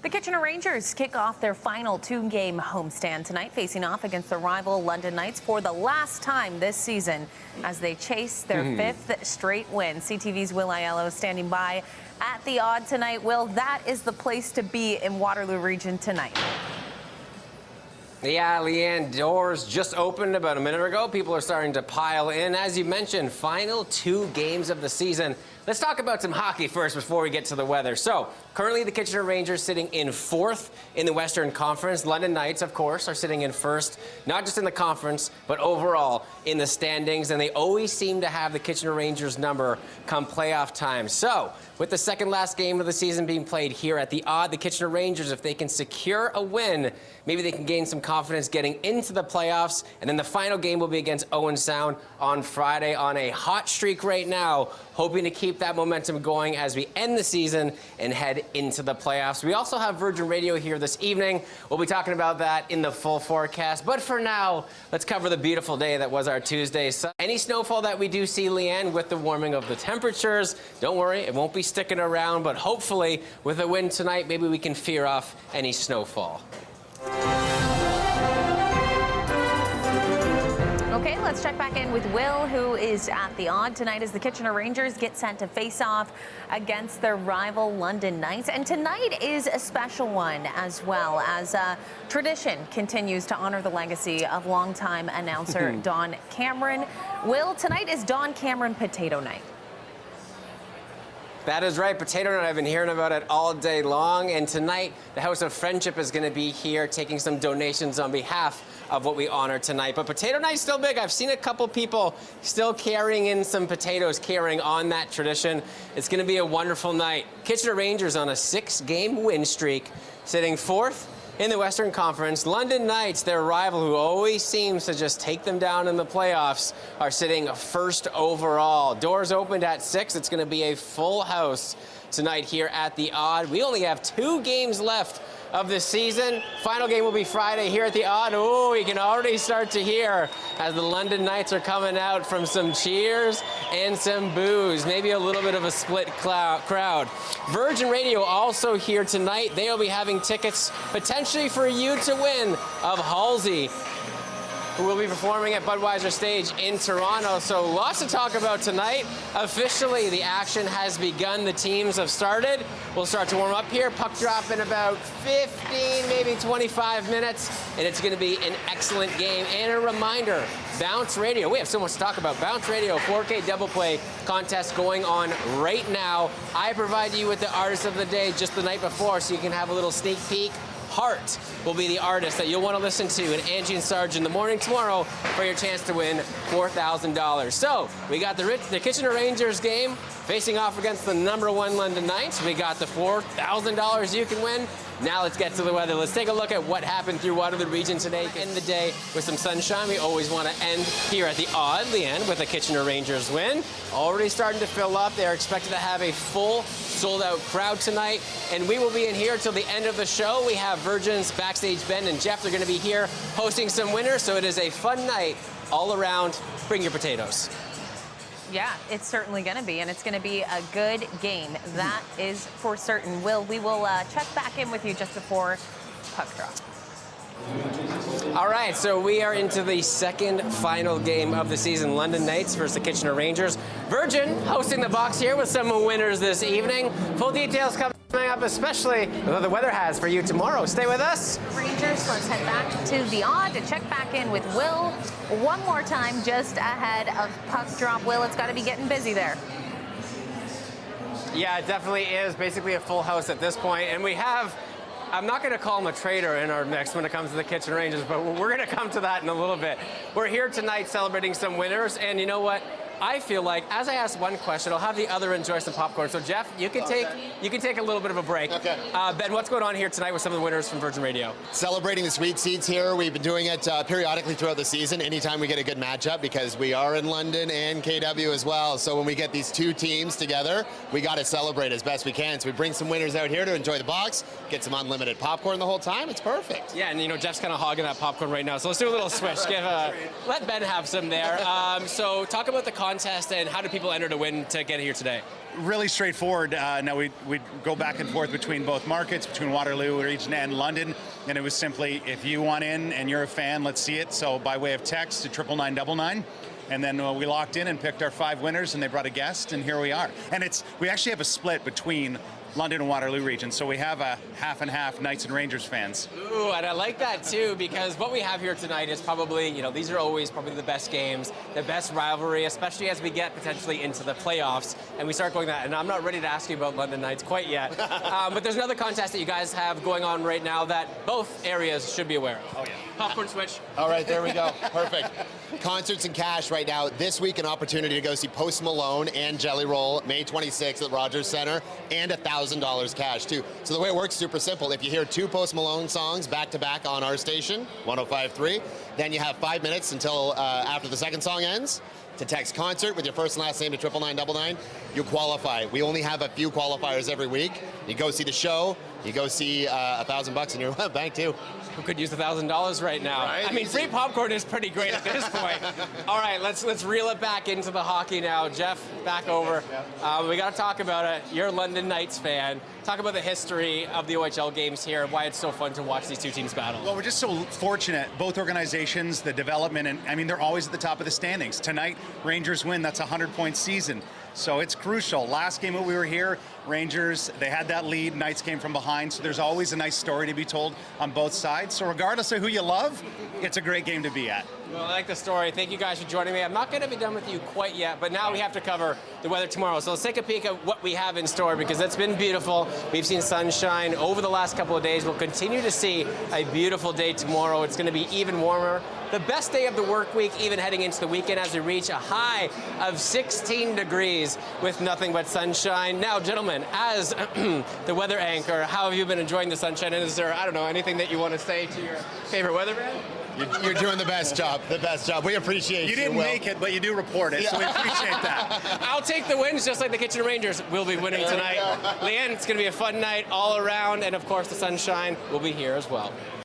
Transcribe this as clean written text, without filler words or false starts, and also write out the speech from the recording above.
The Kitchener Rangers kick off their final two-game homestand tonight, facing off against the rival London Knights for the last time this season as they chase their fifth straight win. CTV's Will Aiello standing by at the Odd tonight. Will, that is the place to be in Waterloo Region tonight. Yeah, Leanne, doors just opened about a minute ago. People are starting to pile in. As you mentioned, final two games of the season. Let's talk about some hockey first before we get to the weather. So, currently the Kitchener Rangers sitting in fourth in the Western Conference. London Knights, of course, are sitting in first, not just in the conference, but overall in the standings. And they always seem to have the Kitchener Rangers number come playoff time. So, with the second last game of the season being played here at the Odd, the Kitchener Rangers, if they can secure a win, maybe they can gain some confidence getting into the playoffs. And then the final game will be against Owen Sound on Friday on a hot streak right now, hoping to keep that momentum going as we end the season and head into the playoffs. We also have Virgin Radio here this evening. We'll be talking about that in the full forecast. But for now, let's cover the beautiful day that was our Tuesday. So any snowfall that we do see, Leanne, with the warming of the temperatures, don't worry, it won't be sticking around. But hopefully, with a win tonight, maybe we can fear off any snowfall. Okay, let's check back in with Will, who is at the Odd tonight as the Kitchener Rangers get set to face off against their rival London Knights. And tonight is a special one as well, as tradition continues to honor the legacy of longtime announcer Don Cameron. Will, tonight is Don Cameron Potato Night. That is right, Potato Night. I've been hearing about it all day long. And tonight, the House of Friendship is going to be here taking some donations on behalf of what we honor tonight. But Potato Night's still big. I've seen a couple people still carrying in some potatoes, carrying on that tradition. It's going to be a wonderful night. Kitchener Rangers on a 6-game win streak, sitting fourth in the Western Conference. London Knights, their rival who always seems to just take them down in the playoffs, are sitting first overall. Doors opened at 6. It's going to be a full house tonight here at the Odd. We only have 2 games left of the season. Final game will be Friday here at the Odd. Oh, you can already start to hear as the London Knights are coming out from some cheers and some boos. Maybe a little bit of a split crowd. Virgin Radio also here tonight. They will be having tickets potentially for you to win of Halsey, who will be performing at Budweiser Stage in Toronto. So lots to talk about tonight. Officially, the action has begun. The teams have started. We'll start to warm up here. Puck drop in about 15, maybe 25 minutes. And it's going to be an excellent game. And a reminder, Bounce Radio. We have so much to talk about. Bounce Radio 4K double play contest going on right now. I provide you with the artist of the day just the night before so you can have a little sneak peek. Heart will be the artist that you'll want to listen to in Angie and Sarge in the morning tomorrow for your chance to win $4,000. So we got the Kitchener Rangers game facing off against the #1 London Knights. We got the $4,000 you can win. Now let's get to the weather. Let's take a look at what happened through Waterloo Region today. End the day with some sunshine. We always want to end here at the Odd, Leanne, with a Kitchener Rangers win. Already starting to fill up. They're expected to have a full, sold-out crowd tonight. And we will be in here till the end of the show. We have Virgin's Backstage Ben and Jeff. They're going to be here hosting some winners. So it is a fun night all around. Bring your potatoes. Yeah, it's certainly going to be, and it's going to be a good game. That is for certain. Will, we will check back in with you just before puck drop. All right, so we are into the second final game of the season. London Knights versus the Kitchener Rangers. Virgin hosting the box here with some winners this evening. Full details coming up, especially what the weather has for you tomorrow. Stay with us. Rangers, let's head back to the Odd to check back in with Will one more time just ahead of puck drop. Will, it's got to be getting busy there. Yeah, it definitely is. Basically a full house at this point. And we have, I'm not going to call him a traitor in our mix when it comes to the Kitchener Rangers, but we're going to come to that in a little bit. We're here tonight celebrating some winners, and you know what? I feel like, as I ask one question, I'll have the other enjoy some popcorn. So, Jeff, you can take a little bit of a break. Okay. Ben, what's going on here tonight with some of the winners from Virgin Radio? Celebrating the sweet seats here. We've been doing it periodically throughout the season, anytime we get a good matchup, because we are in London and KW as well. So when we get these two teams together, we got to celebrate as best we can. So we bring some winners out here to enjoy the box, get some unlimited popcorn the whole time. It's perfect. Yeah, and you know, Jeff's kind of hogging that popcorn right now. So let's do a little switch. Let Ben have some there. So talk about the contest, and how do people enter to win to get here today? Really straightforward. Now we go back and forth between both markets, between Waterloo region and London, and it was simply, if you want in and you're a fan, let's see it. So by way of text to 99999, and then we locked in and picked our 5 winners, and they brought a guest, and here we are. And we actually have a split between London and Waterloo region, so we have a half and half Knights and Rangers fans. Ooh, and I like that too, because what we have here tonight is probably, these are always probably the best games, the best rivalry, especially as we get potentially into the playoffs, and we start going that. And I'm not ready to ask you about London Knights quite yet, but there's another contest that you guys have going on right now that both areas should be aware of. Oh yeah. Popcorn switch. All right, there we go. Perfect. Concerts and cash right now. This week, an opportunity to go see Post Malone and Jelly Roll, May 26th at Rogers Center, and $1,000 cash too. So the way it works, super simple. If you hear 2 Post Malone songs back to back on our station, 105.3, then you have 5 minutes until after the second song ends to text concert with your first and last name to 99999. You qualify. We only have a few qualifiers every week. You go see the show. You go see $1,000 in your bank too. Who could use $1,000 right now? Right? I mean, free popcorn is pretty great at this point. All right, let's reel it back into the hockey now. Jeff, back over. We got to talk about it. You're a London Knights fan. Talk about the history of the OHL games here, why it's so fun to watch these two teams battle. Well, we're just so fortunate, both organizations, the development, and I mean, they're always at the top of the standings. Tonight, Rangers win, that's a 100-point season. So it's crucial. Last game that we were here, Rangers, they had that lead, Knights came from behind, so there's always a nice story to be told on both sides. So regardless of who you love, it's a great game to be at. Well, I like the story. Thank you guys for joining me. I'm not going to be done with you quite yet, but now we have to cover the weather tomorrow. So let's take a peek at what we have in store, because it's been beautiful. We've seen sunshine over the last couple of days. We'll continue to see a beautiful day tomorrow. It's going to be even warmer. The best day of the work week, even heading into the weekend, as we reach a high of 16 degrees with nothing but sunshine. Now, gentlemen, as the weather anchor, how have you been enjoying the sunshine? And is there, I don't know, anything that you want to say to your favorite weatherman? You're doing the best job, We appreciate you. You didn't Will. make it, but you do report it, so we appreciate that. I'll take the wins, just like the Kitchener Rangers will be winning tonight. Leanne, it's going to be a fun night all around, and of course the sunshine will be here as well.